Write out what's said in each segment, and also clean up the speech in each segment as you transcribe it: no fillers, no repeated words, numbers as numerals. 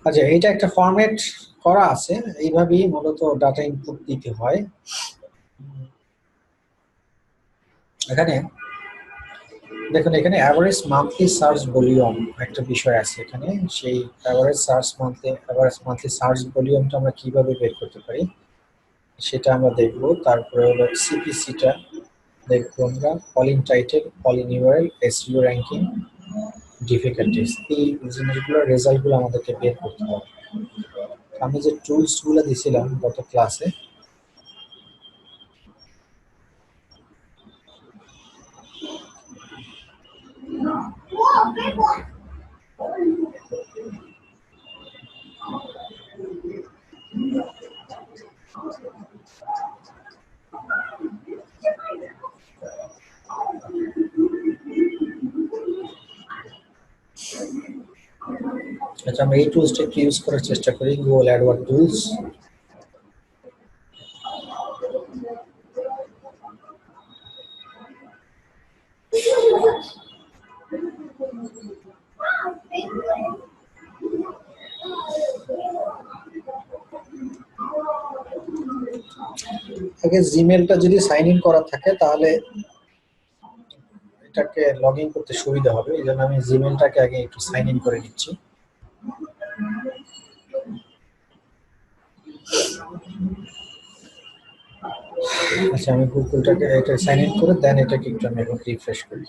আচ্ছা, এটা একটা ফরম্যাট করা আছে, এইভাবেই মূলত ডাটা ইনপুট দিতে হয়। এখানে দেখুন, এখানে অ্যাভারেজ মান্থলি সার্চ ভলিউম একটা বিষয় আছে এখানে। সেই অ্যাভারেজ মান্থলি সার্চ ভলিউমটা আমরা কিভাবে বের করতে পারি সেটা আমরা দেখব। তারপরে হলো সিপিসিটা দেখবো আমরা, calling title, calling URL, SEO ranking, difficulties, এই জিনিসগুলোর রেজাল্টগুলো আমাদেরকে বের করতে হবে। আমি যে টুলসগুলো দিছিলাম গত ক্লাসে, আচ্ছা আমরা এই টুলসটা একটু ইউজ করার চেষ্টা করি, গুগল অ্যাডওয়ার্ড টুলস। আগে জিমেলটা যদি সাইন ইন করা থাকে তাহলে এটাকে লগ ইন করতে সুবিধা হবে, এই জন্য আমি জিমেলটাকে আগে একটু সাইন ইন করে নিচ্ছি। আচ্ছা, আমি গুগলটাকে এটা সাইন ইন করে দেন এটাকে একটু আমি এখন রিফ্রেশ করি।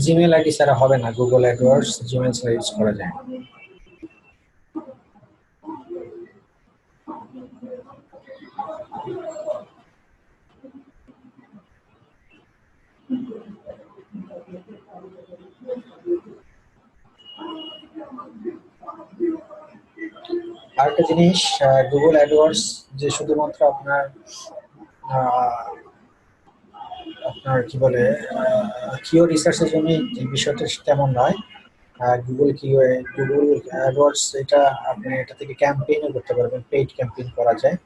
জিমেল আইডি ছাড়া হবে না, গুগল অ্যাডওয়ার্ডস জিমেল ছাড়া ইউজ করা যায়। আরেকটা জিনিস, গুগল অ্যাডওয়ার্ডস যে শুধুমাত্র আপনার আপনার কি বলে কিও রিসার্চের জন্য এই বিষয়টা তেমন নয়। গুগল অ্যাডওয়ার্ডস এটা আপনি এটা থেকে ক্যাম্পেইনও করতে পারবেন, পেইড ক্যাম্পেইন করা যায়।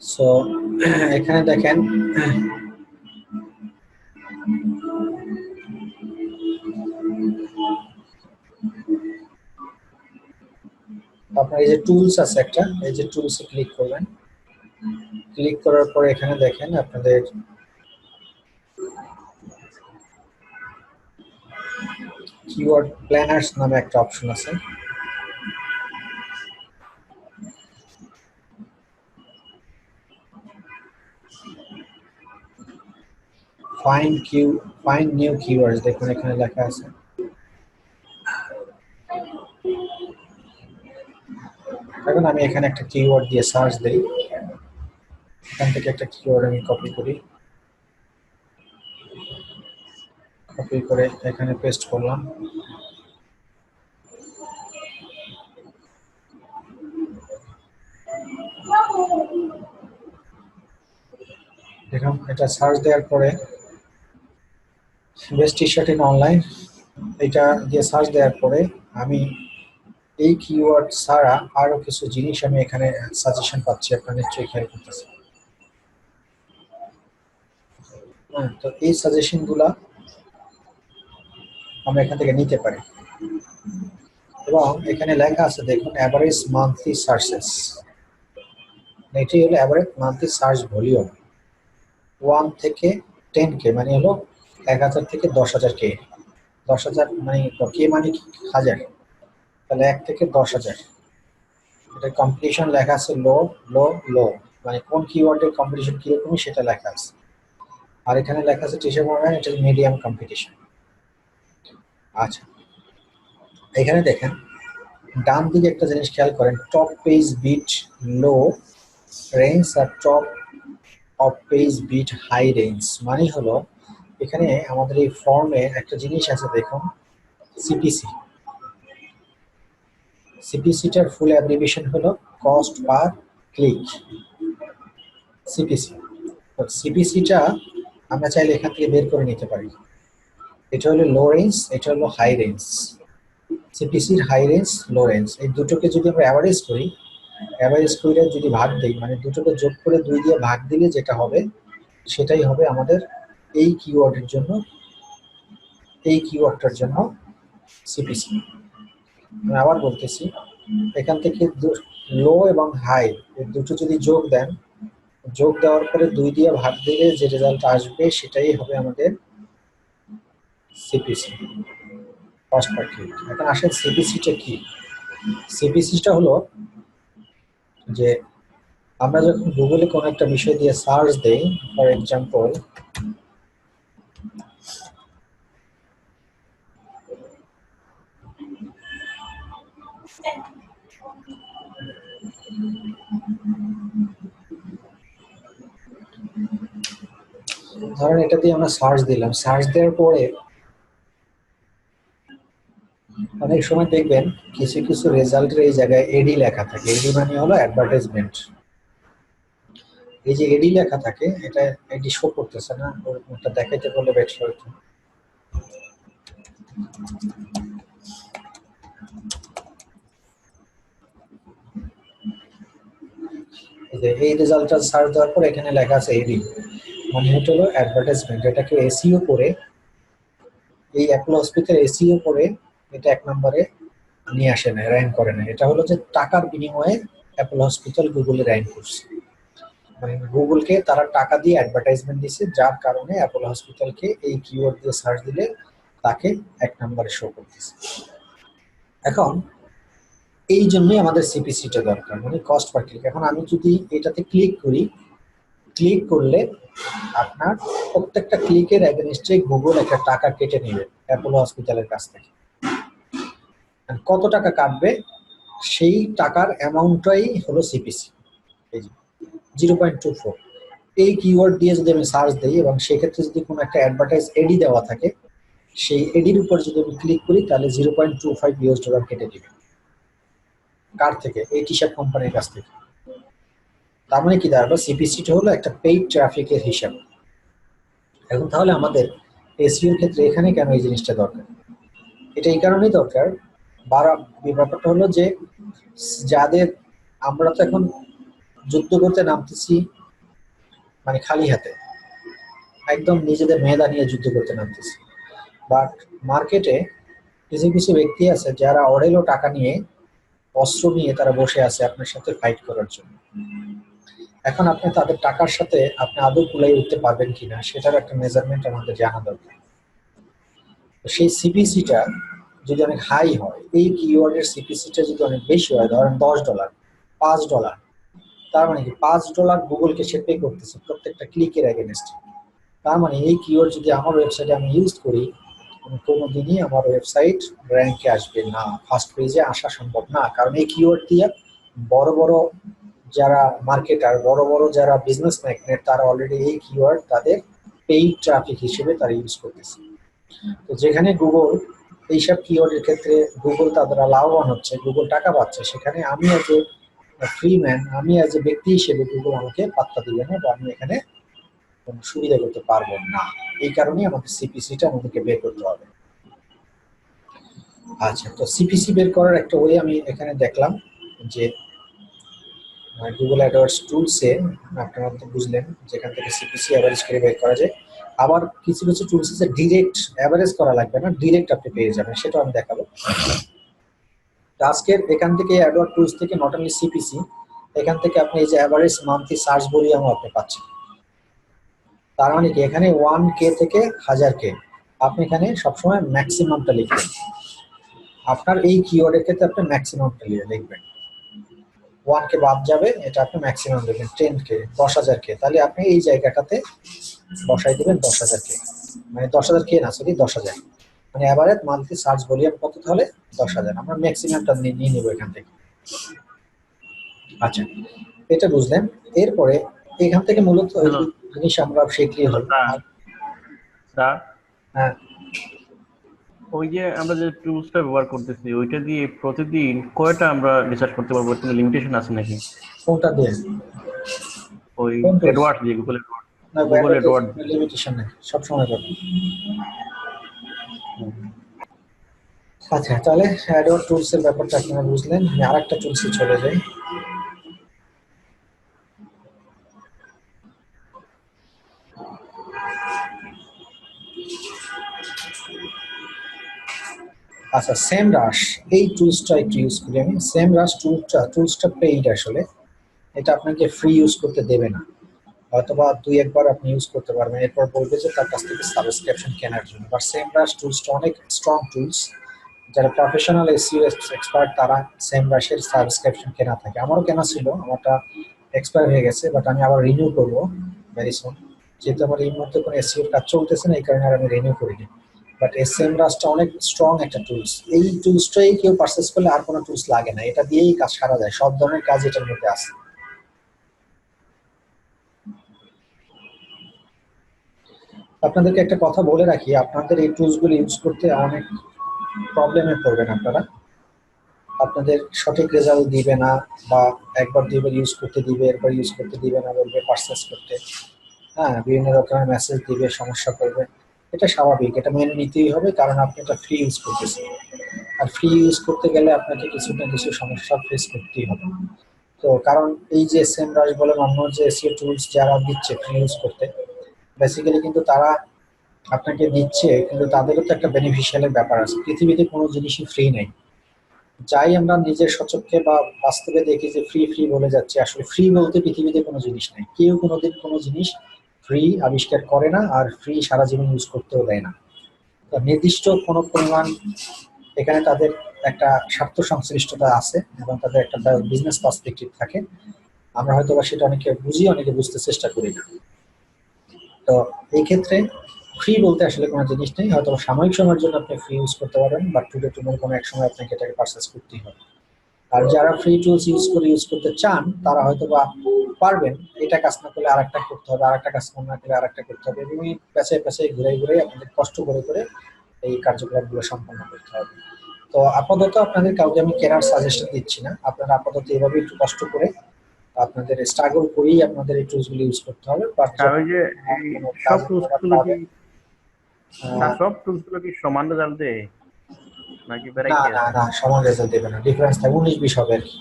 সো এখানে দেখেন আপনার এই যে টুলস আছে একটা, এই যে টুলসে ক্লিক করবেন। ক্লিক করার পরে এখানে দেখেন আপনাদের কিওয়ার্ড প্ল্যানার্স নামে একটা অপশন আছে। ফাইন্ড নিউ কিওয়ার্ডস, দেখুন এখানে লেখা আছে। এখন আমি এখানে একটা কিওয়ার্ড দিয়ে সার্চ দেই, এখান থেকে একটা কিওয়ার্ড আমি কপি করি, কপি করে এখানে পেস্ট করলাম। দেখুন এটা সার্চ দেওয়ার পরে best T shirt in online, এটা দিয়ে সার্চ দেওয়ার পরে আমি এই কিওয়ার্ড ছাড়া আরো কিছু জিনিস আমি এখানে সাজেশন পাচ্ছি, আপনারা নিশ্চয়ই খেয়াল করতেছেন। তো এই সাজেশন গুলা আমরা এখান থেকে নিতে পারি, এবং এখানে লেখা আছে দেখুন অ্যাভারেজ মান্থলি সার্চেস, এটি হলো অ্যাভারেজ মান্থলি সার্চ ভলিউম 1 থেকে 10K, মানে হলো 1000 থেকে 10,000 কে। 10,000 মানে কে মানে হাজার, তাহলে 1 থেকে 10,000। এটা কম্পিটিশন লেখা আছে লো লো লো, মানে কোন কিওয়ার্ডের কম্পিটিশন কিরকমই সেটা লেখা আছে। আর এখানে লেখা আছে টিচার মডার্ন, এটা মিডিয়াম কম্পিটিশন। আচ্ছা, এখানে দেখেন ডান দিকে একটা জিনিস খেয়াল করেন, top page bit low range আর top of page bit high range, মানে হলো এখানে আমাদের এই ফর্মে একটা জিনিস আছে দেখুন, সিপিসি। সিপিসিটার ফুল অ্যাব্রিভিয়েশন হলো কস্ট পার ক্লিক, সিপিসি। তো সিপিসিটা আমরা চাইলে এখান থেকে বের করে নিতে পারি। এটা হলো লো রেঞ্জ, এটা হলো হাই রেঞ্জ। সিপিসির হাই রেঞ্জ, লো রেঞ্জ, এই দুটোকে যদি আমরা অ্যাভারেজ করি, অ্যাভারেজ করে যদি ভাগ দিই, মানে দুটোকে যোগ করে 2 দিয়ে ভাগ দিলে যেটা হবে সেটাই হবে আমাদের এই কিওয়ার্ডের জন্য, এই কিওয়ার্ডটার জন্য সিপিসি। আমি আবার বলতেছি, এখান থেকে লো এবং হাই এই দুটো যদি যোগ দেন, যোগ দেওয়ার পরে 2 দিয়ে ভাগ দিলে যে রেজাল্ট আসবে সেটাই হবে আমাদের সিপিসি, কস্ট পার ক্লিক। এখন আসেন সিপিসিটা কি। সিপিসিটা হলো যে আমরা যখন গুগলে কোনো একটা বিষয় দিয়ে সার্চ দেই, ফর এক্সাম্পল ধরেন এটা দিয়ে আমরা সার্চ দিলাম, সার্চ দেওয়ার পরে অনেক সময় দেখবেন কিছু কিছু রেজাল্টের এই জায়গায় এডি লেখা থাকে। এডি মানে হলো অ্যাডভার্টাইজমেন্ট। এই যে এডি লেখা থাকে, এটা এডি শো করতেছে না, ওটা দেখাইতে বললে বেটার হতো। এই রেজাল্টটা সার্চ দেওয়ার পর এখানে লেখা আছে এডি, মানে এটা হলো অ্যাডভার্টাইজমেন্ট। এটাকে এসইও করে, এই অ্যাপল হসপিটাল এসইও করে এটা 1 নম্বরে নিয়ে আসে না, র্যাঙ্ক করে না। এটা হলো যে টাকার বিনিময়ে অ্যাপল হসপিটাল গুগলে র্যাঙ্ক করছে, মানে গুগলকে তারা টাকা দিয়ে অ্যাডভার্টাইজমেন্ট দিচ্ছে, যার কারণে অ্যাপল হসপিটালকে এই কিওয়ার্ড দিয়ে সার্চ দিলে তাকে 1 নম্বরে শো করতেছে। এখন এই জন্যই আমাদের সিপিসিটা দরকার, মানে কস্ট পার ক্লিক। এখন আমি যদি এটাতে ক্লিক করি, ক্লিক করলে আপনার প্রত্যেকটা ক্লিকের এগেনস্টে গুগল একটা টাকা কেটে নেবে অ্যাপোলো হসপিটালের কাছ থেকে। কত টাকা কাটবে সেই টাকার অ্যামাউন্টটাই হলো সিপিসি, এই যে 0.24। এই কিওয়ার্ড দিয়ে যদি আমি সার্চ দিই এবং সেক্ষেত্রে যদি কোনো একটা অ্যাডভার্টাইজ এডি দেওয়া থাকে, সেই এডির উপর যদি আমি ক্লিক করি তাহলে $0.25 কেটে দিবে। কার থেকে? এই টি শার্ট কোম্পানির কাছ থেকে। তার মানে কি দাঁড়ালো, সিপিসিটা হলো একটা পেইড ট্রাফিকের হিসাব। এখন তাহলে আমাদের এসইওর ক্ষেত্রে এখানে কেন এই জিনিসটা দরকার? এটা এই কারণেই দরকার, ব্যাপারটা হলো যে যাদের, আমরা তো এখন যুদ্ধ করতে নামতেছি মানে খালি হাতে, একদম নিজেদের মেধা নিয়ে যুদ্ধ করতে নামতেছি। বাট মার্কেটে কিছু কিছু ব্যক্তি আছে যারা অঢেলো টাকা নিয়ে, অস্ত্র নিয়ে তারা বসে আছে আপনার সাথে ফাইট করার জন্য। এখন আপনি তাদের টাকার সাথে আপনি আদৌ কুলাই উঠতে পারবেন কিনা সেটার একটা মেজারমেন্ট আমাদের জানা দরকার। সেই সিপিসিটা যদি অনেক হাই হয়, এই কিওয়ার্ডের সিপিসিটা যদি অনেক বেশি হয়, ধরেন $10, $5, তার মানে কি $5 গুগলকে সে পে করতেছে প্রত্যেকটা ক্লিকের এগেনস্টে। তার মানে এই কিওয়ার্ড যদি আমার ওয়েবসাইটে আমি ইউজ করি, কোনোদিনই আমার ওয়েবসাইট র্যাঙ্কে আসবে না, ফার্স্ট পেজে আসা সম্ভব না। কারণ এই কিওয়ার্ড দিয়ে বড় বড় যারা মার্কেটার, বড় বড় যারা বিজনেস ম্যাগনেট, তারা অলরেডি এই কিওয়ার্ড তাদের পেইড ট্রাফিক হিসেবে তারা ইউজ করতেছে। তো যেখানে গুগল এইসব কিওয়ার্ডের ক্ষেত্রে গুগল তারা লাভবান হচ্ছে, গুগল টাকা পাচ্ছে, সেখানে আমি অ্যাজ এ ফ্রি ম্যান, আমি অ্যাজ এ ব্যক্তি হিসেবে গুগল আমাকে পাত্তা দিবে না, বা আমি এখানে কোনো সুবিধা করতে পারবো না। এই কারণেই আমাদের সিপিসিটা আমাদেরকে বের করতে হবে। আচ্ছা, তো সিপিসি বের করার একটা ওয়ে আমি এখানে দেখলাম যে গুগল অ্যাডওয়ার্ডস টুলসে, আপনারা তো বুঝলেন যেখান থেকে সিপিসি অ্যাভারেজ করে বের করা যায়। আবার কিছু কিছু টুলস আছে ডিরেক্ট অ্যাভারেজ করা লাগবে না, ডিরেক্ট আপনি পেয়ে যাবেন, সেটাও আমি দেখাবো। আজকের এখান থেকে অ্যাডওয়ার্ড টুলস থেকে নট অনলি সিপিসি, এখান থেকে আপনি এই যে অ্যাভারেজ মান্থলি সার্চ ভলিউম আপনি পাচ্ছেন। তার মানে কি এখানে 1K থেকে 1000K, আপনি এখানে সবসময় ম্যাক্সিমামটা লিখবেন। আপনার এই কিওয়ার্ডের ক্ষেত্রে আপনি ম্যাক্সিমামটা লিখবেন, 1K বাদ যাবে, এটা আপনি ম্যাক্সিমাম দেবেন 10K, 10,000K। তাহলে আপনি এই জায়গাটাতে বসাই দেবেন 10,000K, মানে 10,000K না, সরি 10,000, মানে অ্যাভারেজ মান্থলি সার্চ ভলিউম কত? তাহলে 10,000। আমরা ম্যাক্সিমামটা নিয়ে নেব এখান থেকে। আচ্ছা, এটা বুঝলেন। এরপরে এখান থেকে মূলত জিনিস আমরা শিখলি হল। স্যার, হ্যাঁ, ওই যে আমরা যে টুলসটা ব্যবহার করতেছি ওইটা দিয়ে প্রতিদিন কয়টা আমরা রিসার্চ করতে পারবো? কোনো লিমিটেশন আছে নাকি? কোনটা দিয়ে? ওই কোন টুলস? এডওয়ার্ডস দিয়ে, গুগল না, গুগল এডওয়ার্ড। লিমিটেশন নেই, সবসময় পাবেন। আচ্ছা, তাহলে অ্যাডওয়ার্ড টুলস এর ব্যাপারটা আপনারা বুঝলেন। আমি আরেকটা টুলসে চলে যাই। আচ্ছা, সেম রাশ, এই টুলসটা একটু ইউজ করি আমি। সেম রাশ টুলসটা পেইড আসলে, এটা আপনাকে ফ্রি ইউজ করতে দেবে না, হয়তোবা দুই একবার আপনি ইউজ করতে পারবেন, এরপর বলবে যে তার কাছ থেকে সাবস্ক্রিপশন কেনার জন্য। বাট সেম রাশ টুলসটা অনেক স্ট্রং টুলস, যারা প্রফেশনাল এসইও এক্সপার্ট তারা সেম রাশের সাবস্ক্রিপশন কেনা থাকে। আমারও কেনা ছিল, আমারটা এক্সপায়ার হয়ে গেছে, বাট আমি আবার রিনিউ করবো ভেরি সুন, যেহেতু আমার এই মুহূর্তে কোনো এসইও কাজ চলতেছে না, এই কারণে আর আমি রিনিউ করিনি। বাট এসএম রাশটা অনেক স্ট্রং একটা টুলস, এই টুলসটাই কেউ পারচেস করলে আর কোনো টুলস লাগে না, এটা দিয়েই কাজ সারা যায়, সব ধরনের কাজ এটার মধ্যে আছে। আপনাদেরকে একটা কথা বলে রাখি, আপনাদের এই টুলসগুলো ইউজ করতে অনেক প্রবলেমে পড়বেন আপনারা, আপনাদের সঠিক রেজাল্ট দিবে না, বা একবার দুইবার ইউজ করতে দিবে, এরপর ইউজ করতে দিবে না, বলবে পারচেস করতে, হ্যাঁ, বিভিন্ন রকমের মেসেজ দিবে, সমস্যা করবে। এটা স্বাভাবিক, এটা মেনে নিতেই হবে, কারণ আপনি এটা ফ্রি ইউজ করতেছেন, আর ফ্রি ইউজ করতে গেলে আপনাকে কিছু না কিছু সমস্যা ফেস করতেই হবে। তো কারণ এই যে সেম রাশ বলেন, অন্য যে এসইও টুলস যারা দিচ্ছে ফ্রি ইউজ করতে, বেসিক্যালি কিন্তু তারা আপনাকে দিচ্ছে, কিন্তু তাদেরও তো একটা বেনিফিশিয়ালের ব্যাপার আছে। পৃথিবীতে কোনো জিনিসই ফ্রি নেই, যাই আমরা নিজের সচক্ষে বা বাস্তবে দেখি যে ফ্রি ফ্রি বলে যাচ্ছে, আসলে ফ্রি বলতে পৃথিবীতে কোনো জিনিস নেই, কেউ কোনোদিন কোনো জিনিস ফ্রি আবিষ্কার করে না, আর ফ্রি সারা জীবন ইউজ করতেও দেয় না। তো নির্দিষ্ট কোনো পরিমাণ এখানে তাদের একটা স্বার্থ সংশ্লিষ্টতা আছে, এবং তাদের একটা বিজনেস পার্সপেক্টিভ থাকে। আমরা হয়তো বা সেটা অনেকে বুঝি, অনেকে বুঝতে চেষ্টা করি না। তো এই ক্ষেত্রে ফ্রি বলতে আসলে কোনো জিনিস নেই, হয়তো সাময়িক সময়ের জন্য আপনি ফ্রি ইউজ করতে পারেন, বাট টুডে টুমোর কোনো এক সময় আপনাকে এটাকে পারচেস করতেই হবে। আর যারা ফ্রি টুলস ইউজ করতে চান, তারা হয়তো বা পারবেন, এটা কাজ না করলে আরেকটা করতে হবে, আরেকটা কাজ না করলে আরেকটা করতে হবে, এবং এই পেঁচায় পেঁচায় ঘুরে ঘুরে আপনাদের কষ্ট করে করে এই কার্যকলাপগুলো সম্পন্ন করতে হবে। তো আপাতত আপনাদের কাউকে আমি কেনার সাজেশন দিচ্ছি না, আপনারা আপাতত এভাবে একটু কষ্ট করে আপনাদের স্ট্রাগল করেই আপনাদের এই টুলসগুলো ইউজ করতে হবে। বাট আর ওই যে এই কোনো সব কাজ টুলস গুলো কি, পাবেন। সব টুলস গুলো কি সমান রেজাল্ট দেয় নাকি না ভ্যারাইটি না আছে? না, সমান রেজাল্ট দেবে না, ডিফারেন্স থাকবে, 19-20 হবে আর কি।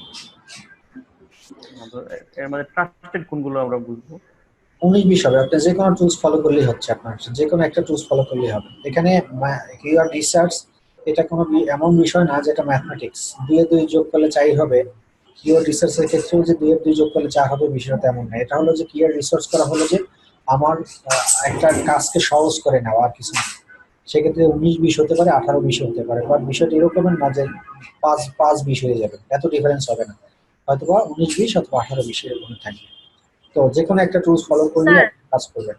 এর মধ্যে ট্রাস্টেড কোনগুলো আমরা বুঝবো? 19-20 হবে, আপনি যে কোনো টুলস ফলো করলেই হচ্ছে, আপনার যে কোনো একটা টুলস ফলো করলেই হবে। এখানে কিওয়ার্ড রিসার্চ এটা কোনো এমন বিষয় না যেটা ম্যাথমেটিক্স, 2 এ 2 যোগ করলে 4 হবে। কিওয়ার্ড রিসার্চের ক্ষেত্রেও যে 2 এ 2 যোগ করলে 4 হবে বিষয়টা তেমন না। এটা হলো যে কিওয়ার্ড রিসার্চ করা হলো যে আমার একটা কাজকে সহজ করে নেওয়া, আর কিছু না। সেক্ষেত্রে 19-20 হতে পারে, 18-20 হতে পারে, বাট বিষয়টা এরকমের না যে 5-5-20 হয়ে যাবে, এত ডিফারেন্স হবে না, হয়তোবা 19-20 অথবা 18-20 এরকম থাকবে। তো যে কোনো একটা টুলস ফলো করলে স্যার আপনি কাজ করবেন।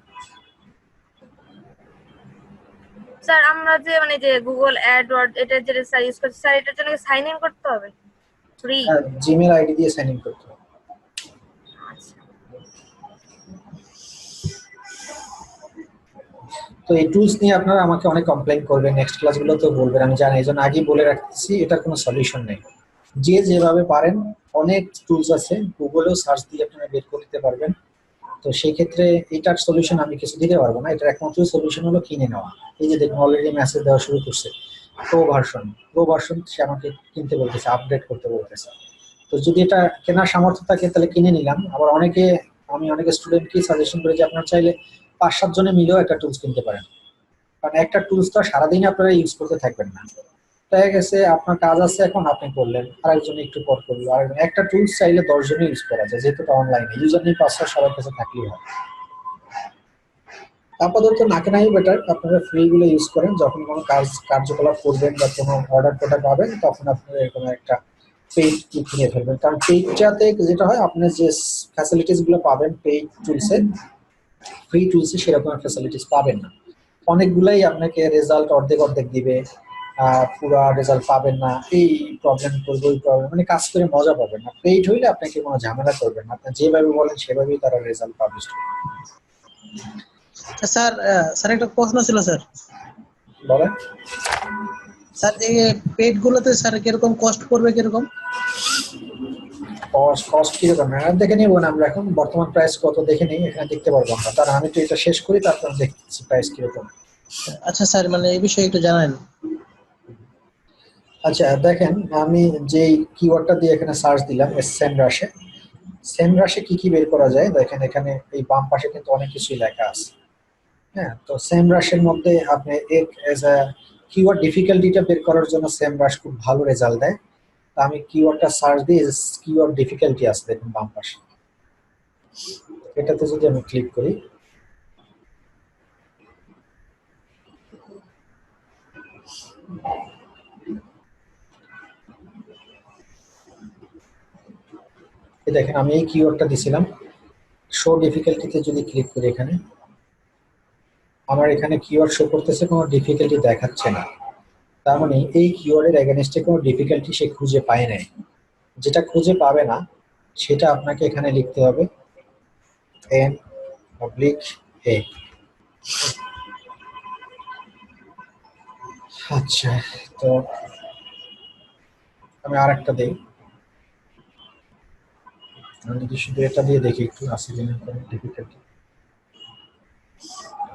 স্যার আমরা যে মানে যে গুগল অ্যাডওয়ার্ড এটা যে স্যার ইউজ করছি স্যার, এটার জন্য সাইন ইন করতে হবে ফ্রি? হ্যাঁ, জিমেল আইডি দিয়ে সাইন ইন করতে হবে। আচ্ছা তো এই টুলস নিয়ে আপনারা আমাকে অনেক কমপ্লেইন করবেন, নেক্সট ক্লাসগুলোতেও বলবেন, আমি জানি, এই জন্য আগেই বলে রাখতেছি এটা কোনো সলিউশন নেই। যে যেভাবে পারেন, অনেক টুলস আছে, গুগলেও সার্চ দিয়ে আপনারা বের করতে পারবেন। তো সেই ক্ষেত্রে এটার সলিউশন আমি কিছু দিতে পারবো না, এটার একমাত্র সলিউশন হলো কিনে নেওয়া। এই যে দেখুন অলরেডি মেসেজ দেওয়া শুরু করছে, প্রো ভার্সন সে আমাকে কিনতে বলতেছে, আপডেট করতে বলতেছে। তো যদি এটা কেনার সামর্থ্য থাকে তাহলে কিনে নিলাম। আবার আমি অনেক স্টুডেন্টকে সাজেশন করি যে আপনার চাইলে 5-7 জনে মিলেও একটা টুলস কিনতে পারেন, কারণ একটা টুলস তো সারাদিন আপনারা ইউজ করতে থাকবেন না। দেখা গেছে আপনার কাজ আছে, এখন আপনি করলেন, আরেকজন একটু পর করলো, আরেকজন। একটা টুলস চাইলে 10 জনে ইউজ করা যায়, যেহেতু এটা অনলাইনে, ইউজার নেই, পাসওয়ার্ড সবার কাছে থাকলেই হয়। আপাতত না কেনাই বেটার, আপনারা ফ্রি গুলো ইউজ করেন, যখন কোনো কার্যকলাপ করবেন বা কোনো অর্ডার টোটা পাবেন, তখন আপনারা এরকম একটা পেইড কি কিনে ফেলবেন। কারণ পেইডটাতে যেটা হয়, আপনি যে ফ্যাসিলিটিস গুলো পাবেন পেইড টুলসে, ফ্রি টুলসে সেরকম ফ্যাসিলিটিস পাবেন না। অনেকগুলাই আপনাকে রেজাল্ট অর্ধেক অর্ধেক দিবে, পুরা রেজাল্ট পাবেন না, এই প্রবলেম করবে, ওই প্রবলেম, মানে কাজ করে মজা পাবেন না। পেইড হইলে আপনাকে কোনো ঝামেলা করবেন না, আপনি যেভাবে বলেন সেভাবেই তারা রেজাল্ট পাবলিশ করবে। স্যার স্যার একটা প্রশ্ন ছিল স্যার। বলেন। স্যার এই পেড গুলোতে স্যার কিরকম কস্ট পড়বে কিরকম? কস্ট কিরকম দেখে নিব না আমরা, এখন বর্তমান প্রাইস কত দেখে নিই, এখানে দেখতে পারবো আমরা। তার আমি তো এটা শেষ করি, তারপর দেখতেছি প্রাইস কিরকম। আচ্ছা স্যার, মানে এই বিষয়ে একটু জানান। আচ্ছা দেখেন, আমি যেই কিওয়ার্ডটা দিয়ে এখানে সার্চ দিলাম সেমরাশে, সেমরাশে কি কি বের করা যায় দেখেন, এখানে এই বাম পাশে কিন্তু অনেক কিছুই লেখা আছে। হ্যাঁ, তো সেমরাশের মধ্যে আপনি এজ আ কিওয়ার্ড ডিফিকাল্টিটা বের করার জন্য সেমরাশ খুব ভালো রেজাল্ট দেয়। তো আমি কিওয়ার্ডটা সার্চ দিয়ে কিওয়ার্ড ডিফিকাল্টি আছে দেখুন বাম পাশে, এটাতে যদি আমি ক্লিক করি, এই দেখেন আমি এই কিওয়ার্ডটা দিছিলাম, শো ডিফিকাল্টিতে যদি ক্লিক করি, এখানে আমার এখানে কিওয়ার্ড শো করতেছে, কোনো ডিফিকাল্টি দেখাচ্ছে না। তার মানে এই কিওয়ার্ডের এগেনস্টে কোনো ডিফিকাল্টি সে খুঁজে পায় নাই। যেটা খুঁজে পাবে না সেটা আপনাকে এখানে লিখতে হবে N/A। আচ্ছা, তো আমি আরেকটা দিই, আমি যদি শুধু এটা দিয়ে দেখি একটু আছে কিনা কোনো ডিফিকাল্টি,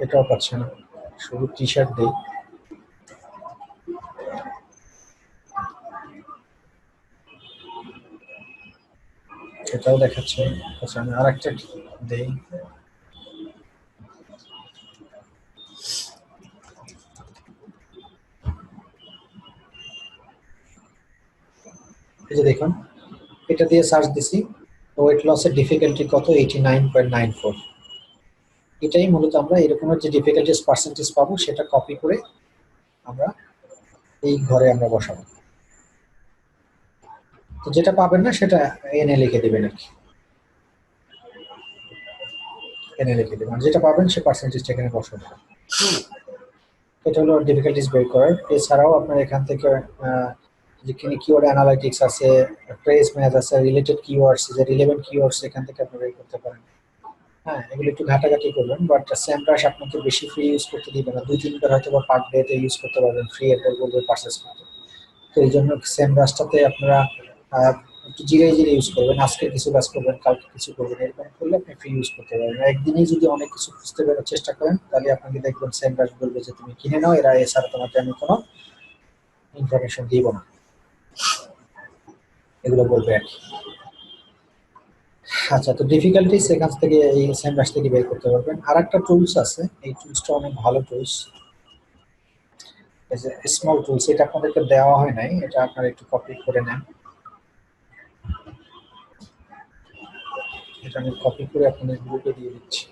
এটাও পাচ্ছে না। শুধু টি শার্ট দিই, এটাও দেখাচ্ছে। আচ্ছা আমি আরেকটা দিই, এই যে দেখুন এটা দিয়ে সার্চ দিছি, ওয়েট লসের ডিফিকাল্টি কত, 89.94। এটাই মূলত আমরা এরকমের যে ডিফিকাল্টিস পার্সেন্টেজ পাবো সেটা কপি করে আমরা এই ঘরে আমরা বসাবো। তো যেটা পাবেন না সেটা এনে লিখে দেবেন আর কি, এনে লিখে দেবেন, যেটা পাবেন সে পার্সেন্টেজটা এখানে বসাবেন। এটা হলো ডিফিকাল্টিস বের করার। এছাড়াও আপনার এখান থেকে যেখানে কিওয়ার্ড অ্যানালাইটিক্স আছে, ফ্রেজ ম্যাচ আছে, রিলেটেড কিওয়ার্ডস, যে রিলেভেন্ট কিওয়ার্ডস এখান থেকে আপনি বের করতে পারেন। হ্যাঁ, এগুলো একটু ঘাটাঘাটি করবেন, বাট সেমরাশ আপনাকে বেশি ফ্রি ইউজ করতে দিবে না, 2-3 বার হয়তো বা পার ডেতে ইউজ করতে পারবেন, ফ্রি এরপর বলবে পারচেস করতে। তো এই জন্য সেমরাশটাতে আপনারা একটু জিরে জিরে ইউজ করবেন, আজকে কিছু কাজ করবেন, কালকে কিছু করবেন, এরকম করলে আপনি ফ্রি ইউজ করতে পারবেন। একদিনেই যদি অনেক কিছু খুঁজতে পারার চেষ্টা করেন তাহলে আপনাকে দেখবেন সেমরাশ বলবে যে তুমি কিনে নাও, এরা এছাড়া তোমাকে আমি কোনো ইনফরমেশন দিব না, এগুলো বলবে আর কি। আচ্ছা, তো ডিফিকাল্টিস এখান থেকে এই সেমরাশ থেকে বের করতে পারবেন। আর একটা টুলস আছে, এই টুলসটা অনেক ভালো টুলস, এই যে স্মল টুলস, এটা আপনাদেরকে দেওয়া হয় নাই, এটা আপনারা একটু কপি করে নেন। এটা আমি কপি করে আপনাদের গ্রুপে দিয়ে দিচ্ছি।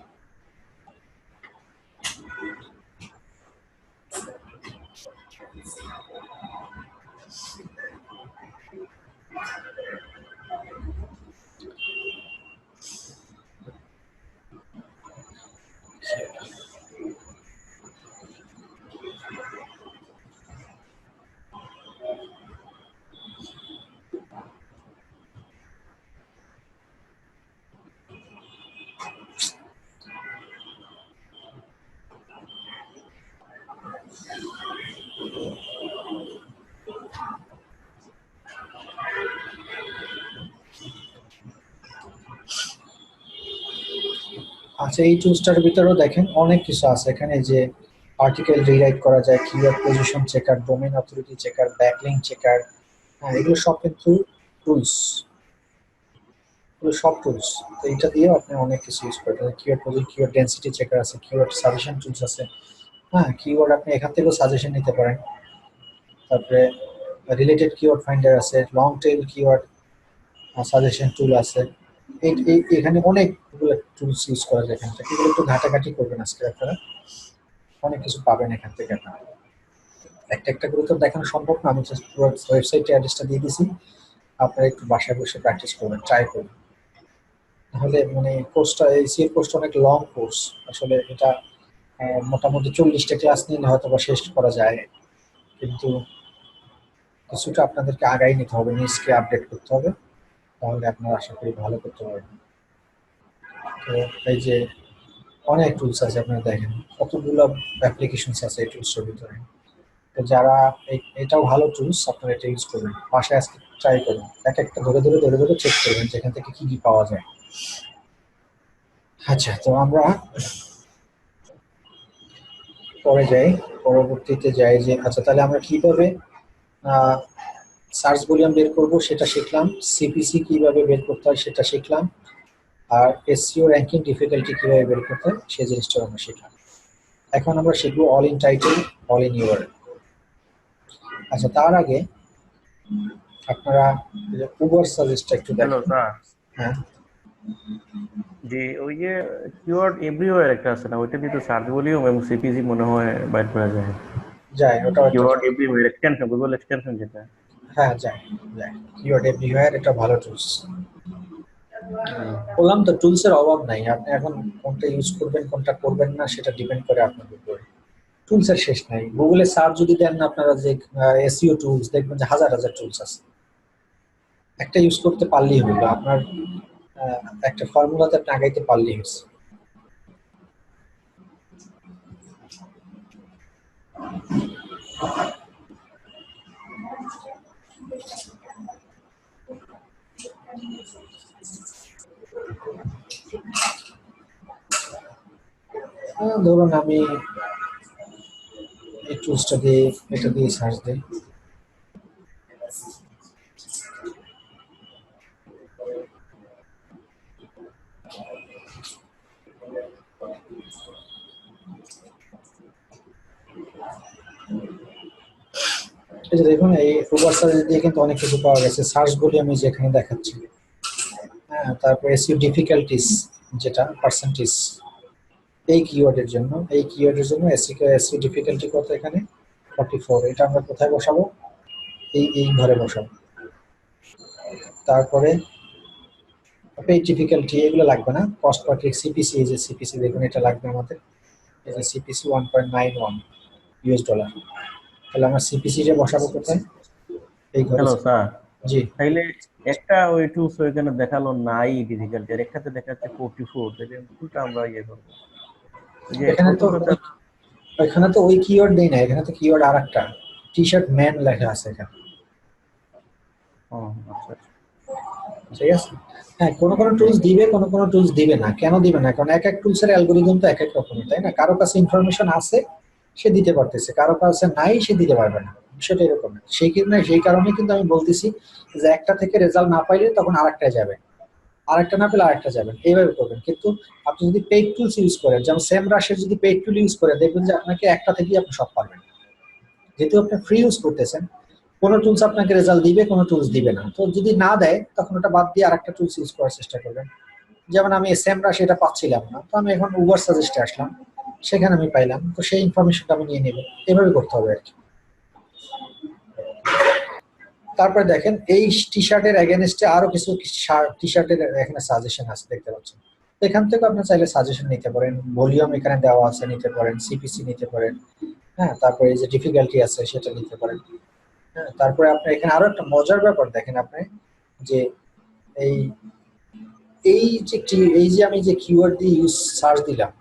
আচ্ছা, এই টুলসটার ভিতরেও দেখেন অনেক কিছু আছে এখানে, যে আর্টিকেল রিরাইট করা যায়, keyword position checker, domain authority checker, backlink checker. হ্যাঁ, এগুলো সব কিন্তু টুলস, এগুলো সব টুলস। তো এটা দিয়েও আপনি অনেক কিছু ইউজ করতে পারেন। Keyword position, keyword density checker আছে, কিওয়ার্ড সাজেশন টুলস আছে। হ্যাঁ, কিওয়ার্ড আপনি এখান থেকেও সাজেশন নিতে পারেন। তারপরে রিলেটেড কিওয়ার্ড ফাইন্ডার আছে, লং টেল কিওয়ার্ড সাজেশন টুল আছে। এখানে অনেকগুলো টুলস ইউজ করা যায় এখান থেকে, এগুলো একটু ঘাটাঘাটি করবেন আজকে আপনারা, অনেক কিছু পাবেন এখান থেকে আপনারা। একটা একটা করে তো দেখানো সম্ভব না, আমি জাস্ট ওয়েবসাইটে অ্যাড্রেসটা দিয়ে দিছি, আপনারা একটু বাসায় বসে প্র্যাকটিস করবেন, ট্রাই করবেন। তাহলে মানে কোর্সটা, এই সিএ কোর্সটা অনেক লং কোর্স আসলে, এটা মোটামুটি 40টা ক্লাস নিলে হয়তো বা শেষ করা যায়, কিন্তু কিছুটা আপনাদেরকে আগাই নিতে হবে, নিজকে আপডেট করতে হবে, তাহলে আপনারা আশা করি ভালো করতে পারবেন। তো এই যে অনেক টুলস আছে, আপনারা দেখেন কতগুলো অ্যাপ্লিকেশনস আছে এই টুলসের ভিতরে। তো যারা এটাও ভালো টুলস, আপনারা এটা ইউজ করবেন, বাসায় আজকে ট্রাই করুন, এক একটা ধরে চেক করবেন যেখান থেকে কি কি পাওয়া যায়। আচ্ছা, তো আমরা পরবর্তীতে যাই যে আচ্ছা তাহলে আমরা কিভাবে সার্চ ভলিউম বের করব সেটা শিখলাম, সিপিসি কিভাবে বের করতে হয় সেটা শিখলাম, আর এসইও র্যাঙ্কিং ডিফিকাল্টি কিভাবে বের করতে হয় সেই জিনিসটা আমরা শিখলাম। এখন আমরা শিখবো all in title, all in URL. আচ্ছা, তার আগে আপনারা উবার সাজেস্টটা একটু হ্যালো দেখেন। স্যার, হ্যাঁ, যে ওই যে কিওয়ার্ড এভরিওয়্যার একটা আছে না, ওইটা দিয়ে তো সার্চ ভলিউম এবং সিপিসি মনে হয় বাইর করা যায়। যায় ওটা একটা keyword everywhere extension, Google extension যেটা। হ্যাঁ যায় কিওয়ার্ড এভরিওয়্যার, এটা ভালো টুলস। বললাম তো টুলসের অভাব নাই, আপনি এখন কোনটা ইউজ করবেন কোনটা করবেন না সেটা ডিপেন্ড করে আপনার উপরে। টুলসের শেষ নাই, গুগলে সার্চ যদি দেন না আপনারা যে এসইও টুলস দেখবেন যে হাজার হাজার টুলস আছে, একটা ইউজ করতে পারলেই হলো, আপনার একটা ফর্মুলাতে আপনি আগাইতে পারলেই হচ্ছে। ধরুন আমি এই টুলসটা দিয়ে এটা দিয়ে সার্চ দিই, এই যে দেখুন এই উবার সার্চ দিয়ে কিন্তু অনেক কিছু পাওয়া গেছে। সার্চ বলি আমি যেখানে দেখাচ্ছি, হ্যাঁ, তারপর এসইও ডিফিকাল্টিস যেটা পার্সেন্টেজ, এই কিওয়ার্ডের জন্য এসইও ডিফিকাল্টি কত এখানে 44, এটা আমরা কোথায় বসাবো, এই ঘরে বসাবো। তারপরে পেজ ডিফিকাল্টি এগুলো লাগবে না, কস্ট পার ক্লিক সিপিসি, এই যে সিপিসি দেখুন এটা লাগবে আমাদের, এই যে সিপিসি 1.91 ইউএস ডলার। তাহলে আমরা সিপিসি টা বসাবো কোথায়, এই ঘরে। হ্যালো স্যার, জি, তাইলে একটা ওই টুলস ওইখানে দেখালো নাই ডিফিকাল্টি, আর একটাতে দেখাচ্ছে 44, তাহলে কোনটা আমরা ইয়ে করবো? ওই যে এখানে তো প্রথমটাতে। ওই কিওয়ার্ড নেই না, এখানে তো কিওয়ার্ড আরেকটা টি শার্ট ম্যান লেখা আছে এখানে। ও আচ্ছা আচ্ছা। ঠিক আছে, হ্যাঁ, কোনো টুলস দিবে, কোনো টুলস দিবে না। কেন দিবে না? কারণ এক টুলসের অ্যালগরিদম তো এক এক রকমের, তাই না? কারো কাছে ইনফরমেশন আছে সে দিতে পারতেছে, কারো কাছে নাই সে দিতে পারবে না, বিষয়টা এরকম। সেই কারণে কিন্তু আমি বলতেছি যে একটা থেকে রেজাল্ট না পাইলে তখন আরেকটায় যাবে, আরেকটা না পেলে আরেকটা যাবেন, এইভাবে করবেন। কিন্তু আপনি যদি পেইড টুলস ইউজ করেন, যেমন সেম রাশের যদি পেইড টুল ইউজ করেন, দেখবেন যে আপনাকে একটা থেকেই আপনি সব পারবেন। যেহেতু আপনি ফ্রি ইউজ করতেছেন, কোনো টুলস আপনাকে রেজাল্ট দিবে, কোনো টুলস দিবে না। তো যদি না দেয় তখন ওটা বাদ দিয়ে আরেকটা টুলস ইউজ করার চেষ্টা করবেন। যেমন আমি সেমরা সেটা পাচ্ছিলাম না, তো আমি এখন উবার সাজেস্টে আসলাম, সেখানে আমি পাইলাম, তো সেই ইনফরমেশনটা আমি নিয়ে নেব। এভাবে করতে হবে আর কি। তারপরে দেখেন এই টি শার্টের এগেনস্টে আরো কিছু টি শার্টের এখানে সাজেশন আছে, দেখতে পাচ্ছেন। এখান থেকে আপনি চাইলে সাজেশন নিতে পারেন, ভলিউম এখানে দেওয়া আছে, নিতে পারেন, সিপিসি নিতে পারেন, হ্যাঁ, তারপরে এই যে ডিফিকাল্টি আছে সেটা নিতে পারেন। হ্যাঁ, তারপরে আপনি এখানে আরো একটা মজার ব্যাপার দেখেন আপনি, যে এই এই যে আমি যে কিওয়ার্ড দিয়ে ইউজ সার্চ দিলাম,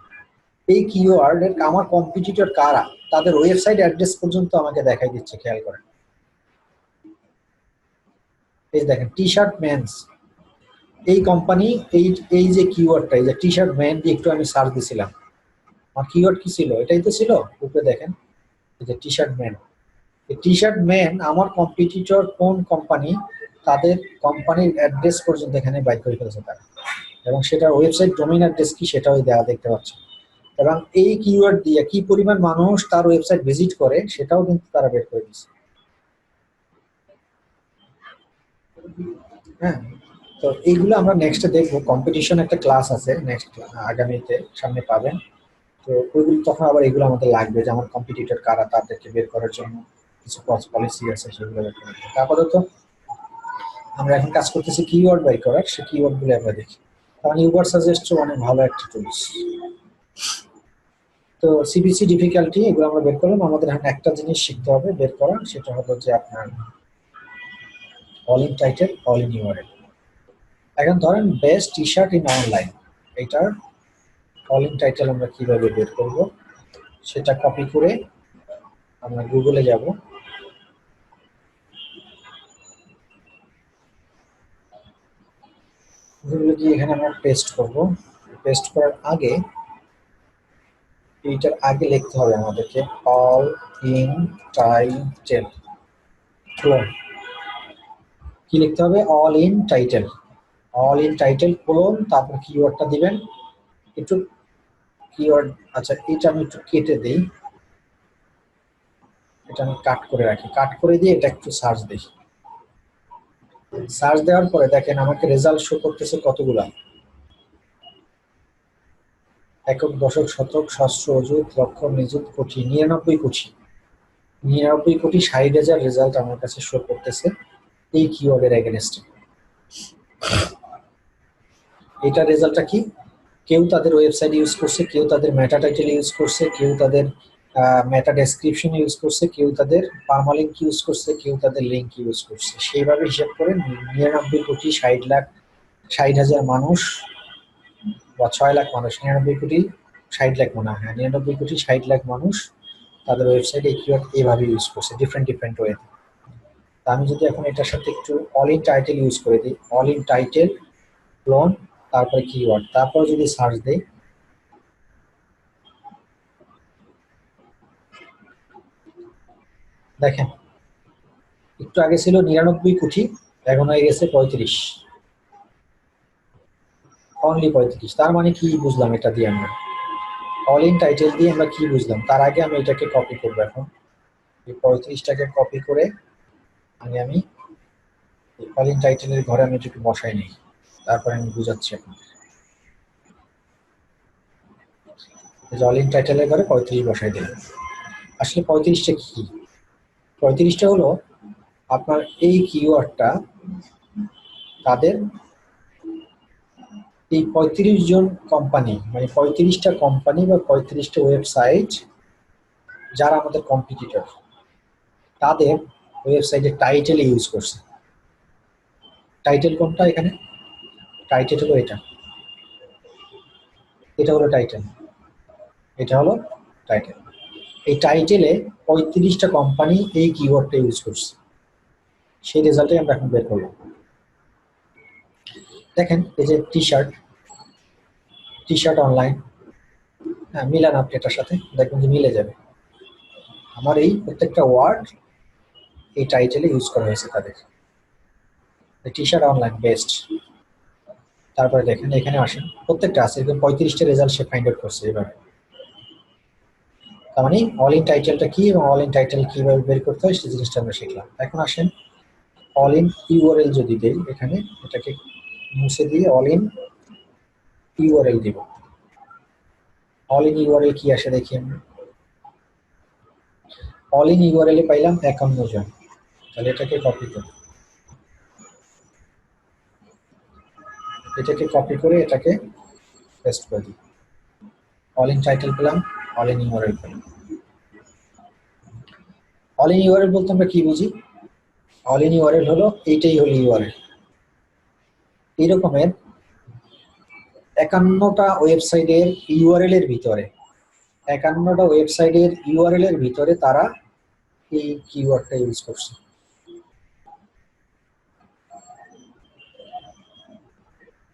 এই কিওয়ার্ড এর আমার কম্পিটিটর কারা তাদের ওয়েবসাইট অ্যাড্রেস পর্যন্ত আমাকে দেখাই দিচ্ছে, খেয়াল করেন। এই দেখেন টি শার্ট মেন্স, এই কোম্পানি, এই যে কিওয়ার্ডটা, এই যে টি শার্ট ম্যান দিয়ে একটু আমি সার্চ দিছিলাম, আমার কিওয়ার্ড কি ছিল, এটাই তো ছিল। উপরে দেখেন এই যে টি শার্ট ম্যান, এই টি শার্ট ম্যান আমার কম্পিটিটর কোন কোম্পানি তাদের কোম্পানির অ্যাড্রেস পর্যন্ত এখানে বাইর করে ফেলেছে তারা, এবং সেটার ওয়েবসাইট ডোমেইন অ্যাড্রেস কি সেটাও দেওয়া দেখতে পাচ্ছি। এবং এই কিওয়ার্ড দিয়ে কি পরিমাণ মানুষ তার ওয়েবসাইট ভিজিট করে সেটাও কিন্তু তারা বের করে দিচ্ছে। হ্যাঁ, তো এইগুলো আমরা নেক্সটে দেখবো, কম্পিটিশন একটা ক্লাস আছে নেক্সট, আগামীতে সামনে পাবেন। তো ওইগুলো তখন আবার এগুলো আমাদের লাগবে, যে আমার কম্পিটিটর কারা তাদেরকে বের করার জন্য কিছু পলিসি আছে সেগুলো বের করে দিতে। আপাতত আমরা এখন কাজ করতেছি কিওয়ার্ড বের করার, সেই কিওয়ার্ড গুলো আমরা দেখি। কারণ ইউবার সাজেস্ট অনেক ভালো একটা টুলস। তো সিবিসি ডিফিকাল্টি এগুলো আমরা বের করলাম, আমাদের এখন একটা জিনিস শিখতে হবে বের করা, সেটা হলো যে আপনার all in title, all in URL. এখন ধরেন best T shirt in online, এটার অল ইন টাইটেল আমরা কিভাবে বের করব সেটা কপি করে আমরা গুগলে যাব। গুগলে গিয়ে এখানে আমরা পেস্ট করব। পেস্ট করার আগে এইটার আগে লিখতে হবে আমাদেরকে অল ইন টাইটেল ক্লোন। কি লিখতে হবে? All in title. All in title clone, তারপর কিওয়ার্ডটা দিবেন একটু কিওয়ার্ড। আচ্ছা, এটা আমি একটু কেটে দিই, এটা আমি কাট করে রাখি। কাট করে দিয়ে এটা একটু সার্চ দিই। সার্চ দেওয়ার পরে দেখেন আমাকে রেজাল্ট শো করতেছে কতগুলা। একক, দশক, শতক, সহস্র, অযুত, লক্ষ, নিযুত, কোটি, 99 কোটি। 99,60,000 রেজাল্ট আমার কাছে শো করতেছে এই কিওয়ার্ডের এগেনস্টে। এটা রেজাল্টটা কি? কেউ তাদের ওয়েবসাইট ইউজ করছে, কেউ তাদের মেটা টাইটেল ইউজ করছে, কেউ তাদের মেটা ডেসক্রিপশন ইউজ করছে, কেউ তাদের পার্মালিঙ্ক ইউজ করছে, কেউ তাদের লিঙ্ক ইউজ করছে। সেইভাবে হিসাব করে 99,60,000 মানুষ বা 6 লাখ মানুষ, 99,60,000 মনে হয়, 99,60,000 মানুষ তাদের ওয়েবসাইটে এই কিওয়ার্ড এইভাবে ইউজ করছে ডিফারেন্ট ওয়েতে। তা আমি যদি এখন এটার সাথে একটু অল ইন টাইটেল ইউজ করে দিই, অল ইন টাইটেল ক্লোন, তারপরে কিওয়ার্ড, তারপরে যদি সার্চ দেই, দেখেন একটু আগে ছিল 99 কোটি, এখন হয়ে গেছে 35, অনলি 35। তার মানে কি বুঝলাম এটা দিয়ে? আমরা অল ইন টাইটেল দিয়ে আমরা কি বুঝলাম? তার আগে আমি এটাকে কপি করবো। এখন এই 35টাকে কপি করে আমি অল ইন টাইটেলের ঘরে আমি একটু বসাই নিই, তারপরে আমি বুঝাচ্ছি আপনাদের। অল ইন টাইটেলের ঘরে 35 বসাই দিলাম। আসলে 35টা কি? 35টা হলো আপনার এই কিওয়ার্ডটা তাদের এই 35 জন কোম্পানি, মানে 35টা কোম্পানি বা 35টা ওয়েবসাইট যারা আমাদের কম্পিটিটর, তাদের ওয়েবসাইটের টাইটেল ইউজ করছে। টাইটেল কোনটা? এখানে টাইটেল হলো এটা, এটা হলো টাইটেল, এটা হলো টাইটেল। এই টাইটেলে 35টা কোম্পানি এই কিওয়ার্ডটা ইউজ করছে, সেই রেজাল্টে আমরা এখন বের করলাম। দেখেন এই যে টি শার্ট অনলাইন, হ্যাঁ মিলান আপনি এটার সাথে, দেখবেন যে মিলে যাবে। আমার এই প্রত্যেকটা ওয়ার্ড এই টাইটেলে ইউজ করা হয়েছে তাদের। টি শার্ট অনলাইন বেস্ট, তারপরে দেখেন এখানে আসেন প্রত্যেকটা আছে, এরকম 35টা রেজাল্ট সে ফাইন্ড আউট করছে এভাবে। তার মানে অল ইন টাইটেলটা কি এবং অল ইন টাইটেল কিভাবে বের করতে হয় সেই জিনিসটা আমরা শিখলাম। এখন আসেন অল ইন ইউআরএল যদি দেই, এখানে এটাকে মুছে দিয়ে অল ইন ইউআরএল দিব। অল ইন ইউআরএল কি আসে দেখি আমরা। অল ইন ইউআরএল এ পাইলাম 51 জন। তাহলে এটাকে কপি করি, এটাকে কপি করে এটাকে পেস্ট করে দিই। অল ইন টাইটেল পেলাম, অল ইন ইউআরএল পেলাম। অল ইন ইউআরএল বলতে আমরা কি বুঝি? অল ইন ইউআরএল হলো এইটাই হলো ইউআরএল। এই রকমের 51টা ওয়েবসাইটের ইউআরএল এর ভিতরে, 51টা ওয়েবসাইটের ইউআরএল এর ভিতরে তারা এই কিওয়ার্ডটা ইউজ করছে।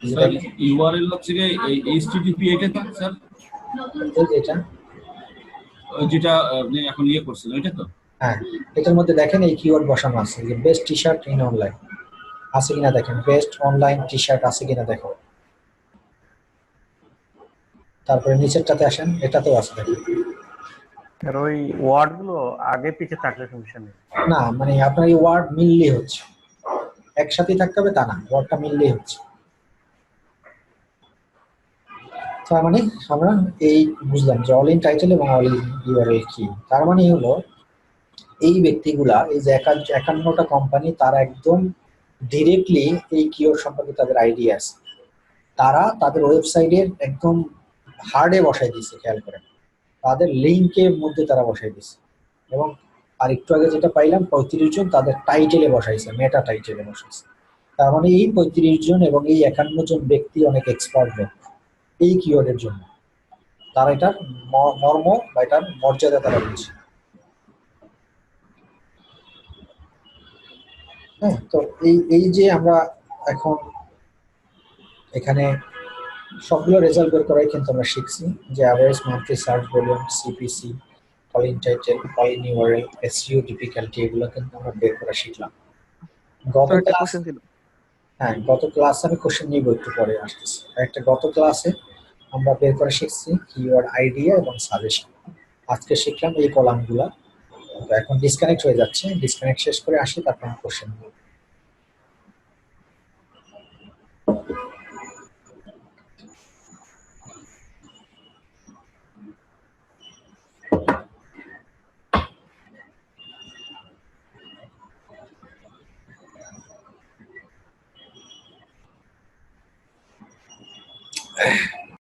স্যার ইউআরএল হচ্ছে কি এই এইচটিটিপি এটা তো স্যার, এটা যেটা আপনি এখন ইয়ে করছেন এটা তো? হ্যাঁ, এটার মধ্যে দেখেন এই কিওয়ার্ড বসানো আছে যে best T shirt in online আছে কিনা দেখেন, বেস্ট অনলাইন টি শার্ট আছে কিনা দেখো। তারপরে নিচেরটাতে আসেন, এটাতেও আছে দেখেন। আর ওই ওয়ার্ড গুলো আগে পিছে থাকলে সমস্যা নেই। না মানে আপনার এই ওয়ার্ড মিললেই হচ্ছে, একসাথে থাকতে হবে তা না, ওয়ার্ডটা মিললেই হচ্ছে। তার মানে আমরা এই বুঝলাম যে অল ইন টাইটেল এবং অল ইন ইউআরএল কি। তার মানে হলো এই ব্যক্তিগুলা, এই যে 51টা কোম্পানি, তারা একদম ডিরেক্টলি এই কিওয়ার্ড সম্পর্কে তাদের আইডিয়া আছে। তারা তাদের ওয়েবসাইটের একদম হার্ডে বসাই দিচ্ছে, খেয়াল করেন তাদের লিঙ্কের মধ্যে তারা বসাই দিচ্ছে। এবং আর একটু আগে যেটা পাইলাম 35 জন তাদের টাইটেলে বসাইছে, মেটা টাইটেলে বসাইছে। তার মানে এই 35 জন এবং এই 51 জন ব্যক্তি অনেক এক্সপার্ট লোক এই কিওয়ার্ডের জন্য। তারা এটার মর্ম বা এটার মর্যাদা তারা বুঝে। হ্যাঁ, তো এই যে আমরা এখন এখানে সবগুলো রেজাল্ট বের করাই কিন্তু আমরা শিখছি, যে average monthly search volume, CPC, calling title, calling URL, SEO difficulty, এগুলো কিন্তু আমরা বের করা শিখলাম। গত স্যার একটা ক্লাস কোশ্চেন ছিল। হ্যাঁ, গত ক্লাসে আমি কোশ্চেন নিব একটু পরে আসতেছি। একটা গত ক্লাসে আমরা বের করে শিখছি কিওয়ার্ড আইডিয়া এবং সাজেশন। আজকে শিখলাম এই কলামগুলা। তো এখন ডিসকানেক্ট হয়ে যাচ্ছে, ডিসকানেক্ট শেষ করে আসি, তারপর কোশ্চেন নিব।